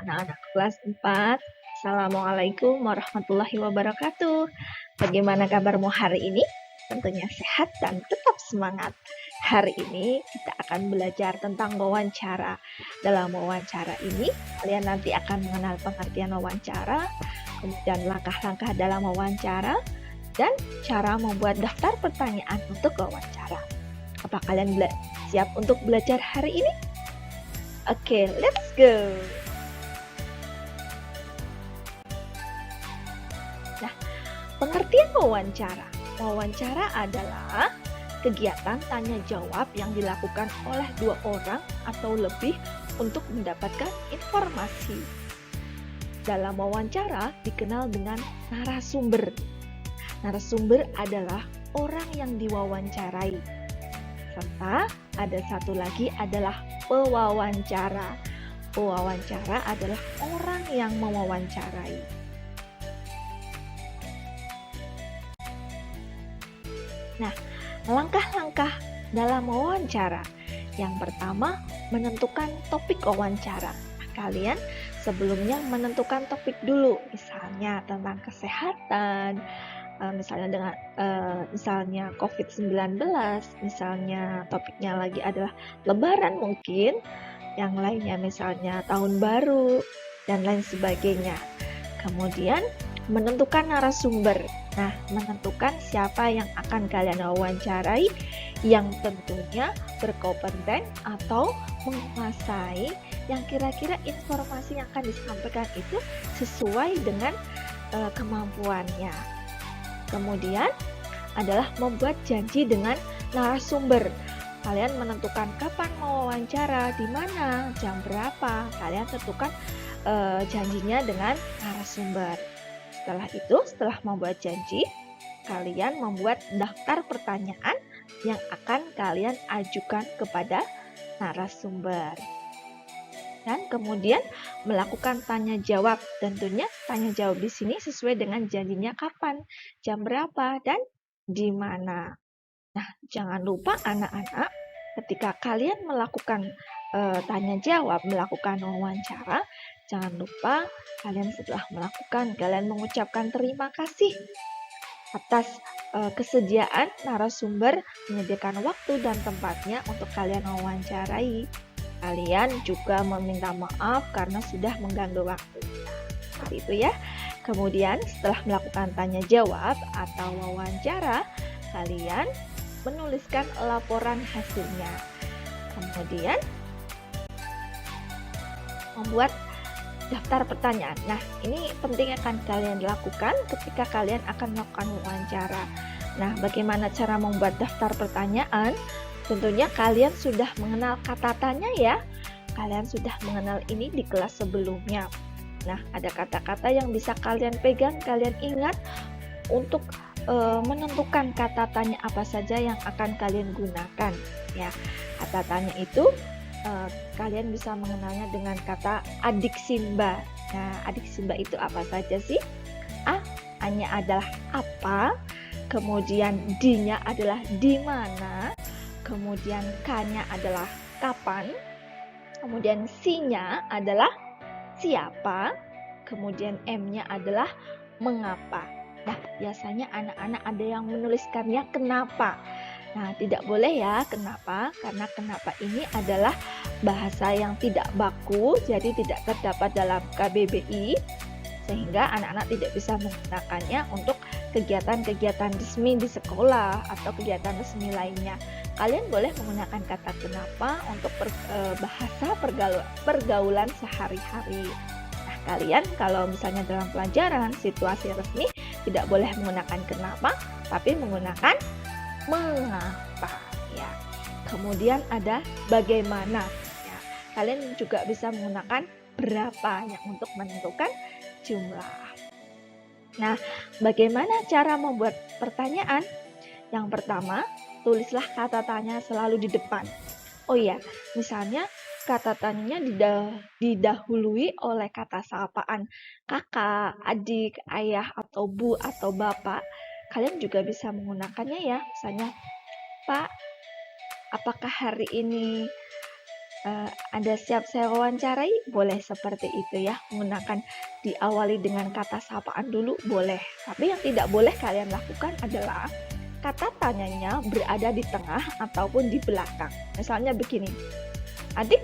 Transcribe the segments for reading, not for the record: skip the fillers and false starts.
anak-anak kelas 4. Assalamualaikum warahmatullahi wabarakatuh. Bagaimana kabarmu hari ini? Tentunya sehat dan tetap semangat. Hari ini kita akan belajar tentang wawancara. Dalam wawancara ini, kalian nanti akan mengenal pengertian wawancara, kemudian langkah-langkah dalam wawancara, dan cara membuat daftar pertanyaan untuk wawancara. Apa kalian siap untuk belajar hari ini? Oke, let's go! Nah, pengertian wawancara. Wawancara adalah kegiatan tanya-jawab yang dilakukan oleh dua orang atau lebih untuk mendapatkan informasi. Dalam wawancara dikenal dengan narasumber. Narasumber adalah orang yang diwawancarai. Serta ada satu lagi adalah pewawancara. Pewawancara adalah orang yang mewawancarai. Nah, langkah-langkah dalam wawancara. Yang pertama, menentukan topik wawancara. Nah, kalian sebelumnya menentukan topik dulu, misalnya tentang kesehatan, misalnya COVID-19, misalnya topiknya lagi adalah lebaran mungkin, yang lainnya misalnya tahun baru, dan lain sebagainya. Kemudian menentukan narasumber. Nah, menentukan siapa yang akan kalian wawancarai yang tentunya berkompeten atau menguasai yang kira-kira informasi yang akan disampaikan itu sesuai dengan kemampuannya. Kemudian adalah membuat janji dengan narasumber. Kalian menentukan kapan mau wawancara, di mana, jam berapa. Kalian tentukan janjinya dengan narasumber. Setelah itu, setelah membuat janji, kalian membuat daftar pertanyaan yang akan kalian ajukan kepada narasumber. Dan kemudian melakukan tanya jawab. Tentunya tanya jawab di sini sesuai dengan janjinya kapan, jam berapa, dan di mana. Nah, jangan lupa anak-anak, ketika kalian melakukan tanya jawab, melakukan wawancara, jangan lupa kalian setelah melakukan, kalian mengucapkan terima kasih atas kesediaan narasumber menyediakan waktu dan tempatnya untuk kalian wawancarai. Kalian juga meminta maaf karena sudah mengganggu waktu. Seperti itu ya. Kemudian setelah melakukan tanya jawab atau wawancara, kalian menuliskan laporan hasilnya. Kemudian membuat daftar pertanyaan. Nah, ini penting akan kalian lakukan ketika kalian akan melakukan wawancara. Nah, bagaimana cara membuat daftar pertanyaan? Tentunya kalian sudah mengenal kata tanya ya. Kalian sudah mengenal ini di kelas sebelumnya. Nah, ada kata-kata yang bisa kalian pegang, kalian ingat untuk menentukan kata tanya apa saja yang akan kalian gunakan. Ya, kata tanya itu kalian bisa mengenalnya dengan kata adik Simba. Nah, adik Simba itu apa saja sih? A-nya adalah apa? Kemudian D-nya adalah di mana? Kemudian K-nya adalah kapan, kemudian C-nya adalah siapa, kemudian M-nya adalah mengapa. Nah, biasanya anak-anak ada yang menuliskannya kenapa. Nah, tidak boleh ya kenapa, karena kenapa ini adalah bahasa yang tidak baku, jadi tidak terdapat dalam KBBI, sehingga anak-anak tidak bisa menggunakannya untuk kegiatan-kegiatan resmi di sekolah atau kegiatan resmi lainnya. Kalian boleh menggunakan kata kenapa untuk bahasa pergaulan sehari-hari. Nah, kalian kalau misalnya dalam pelajaran situasi resmi tidak boleh menggunakan kenapa, tapi menggunakan mengapa ya. Kemudian ada bagaimana ya. Kalian juga bisa menggunakan berapa yang untuk menentukan jumlah. Nah, bagaimana cara membuat pertanyaan? Yang pertama, tulislah kata tanya selalu di depan. Oh iya, misalnya kata tanyanya didahului oleh kata sapaan kakak, adik, ayah, atau bu, atau bapak. Kalian juga bisa menggunakannya ya, misalnya, Pak, apakah hari ini Anda siap saya wawancarai? Boleh seperti itu ya, menggunakan diawali dengan kata sapaan dulu boleh. Tapi yang tidak boleh kalian lakukan adalah kata tanyanya berada di tengah ataupun di belakang. Misalnya begini, "Adik,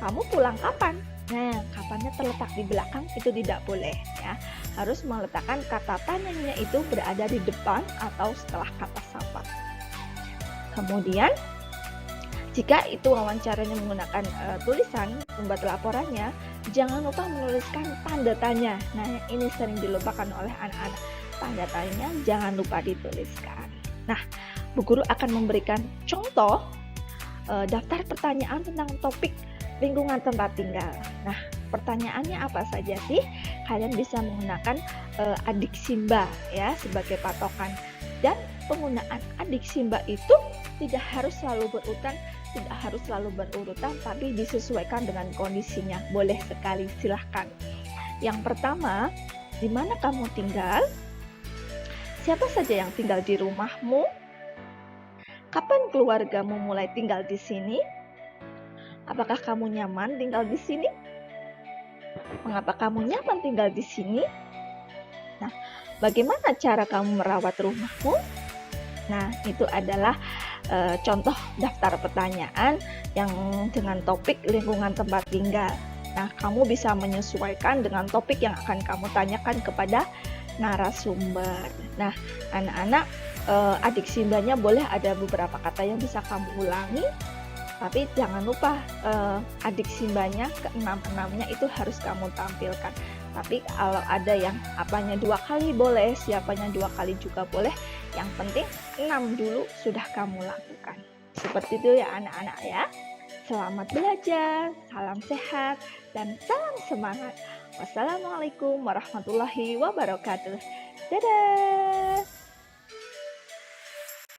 kamu pulang kapan?" Nah, kapannya terletak di belakang itu tidak boleh ya. Harus meletakkan kata tanyanya itu berada di depan atau setelah kata sapa. Kemudian jika itu wawancaranya menggunakan tulisan, membuat laporannya, jangan lupa menuliskan tanda tanya. Nah, ini sering dilupakan oleh anak-anak. Tanda tanya jangan lupa dituliskan. Nah, Bu Guru akan memberikan contoh daftar pertanyaan tentang topik lingkungan tempat tinggal. Nah, pertanyaannya apa saja sih? Kalian bisa menggunakan adik Simba ya sebagai patokan. Dan penggunaan adik Simba itu tidak harus selalu berurutan, tapi disesuaikan dengan kondisinya. Boleh sekali, silahkan. Yang pertama, di mana kamu tinggal? Siapa saja yang tinggal di rumahmu? Kapan keluargamu mulai tinggal di sini? Apakah kamu nyaman tinggal di sini? Mengapa kamu nyaman tinggal di sini? Nah, bagaimana cara kamu merawat rumahmu? Nah, itu adalah contoh daftar pertanyaan yang dengan topik lingkungan tempat tinggal. Nah, kamu bisa menyesuaikan dengan topik yang akan kamu tanyakan kepada narasumber. Nah, anak-anak, adik Simbanya boleh ada beberapa kata yang bisa kamu ulangi, tapi jangan lupa adik Simbanya keenam-enamnya itu harus kamu tampilkan. Tapi kalau ada yang apanya 2 kali boleh, siapanya 2 kali juga boleh. Yang penting 6 dulu sudah kamu lakukan. Seperti itu ya anak-anak ya. Selamat belajar, salam sehat, dan salam semangat. Wassalamualaikum warahmatullahi wabarakatuh. Dadah!